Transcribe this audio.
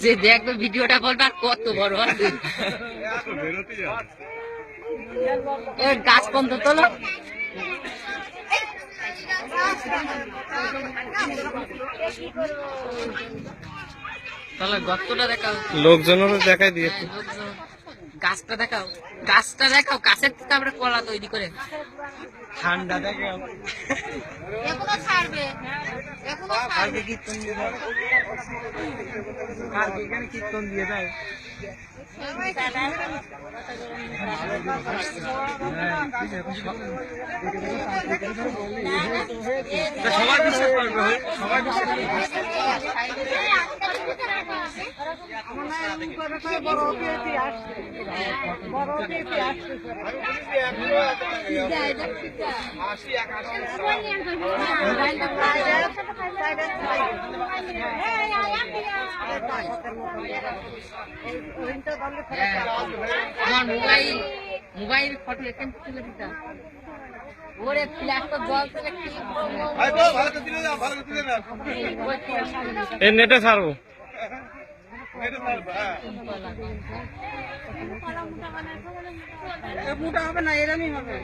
যে দেখবে ভিডিওটা বলবে আর কত বড় গাছ কম তো তোলো তাহলে গর্তটা দেখাও লোকজনেরও দেখাই দিয়ে গাছটা দেখাও গাছের থেকে আমরা কলা তৈরি করে ঠান্ডা দেখাও এখনো ছাড়বে কীর্তন দিয়ে যায় এখানে কীর্তন দিয়ে যায় সবাই বিশ্বাস করবে সবাই বিশ্বাস আমার মোবাইল ফটো এখানে তুলে দিতাম ওরে ফ্ল্যাশটা জল থেকে এই নেটে ছাড়বো মোটা হবে না এরমই হবে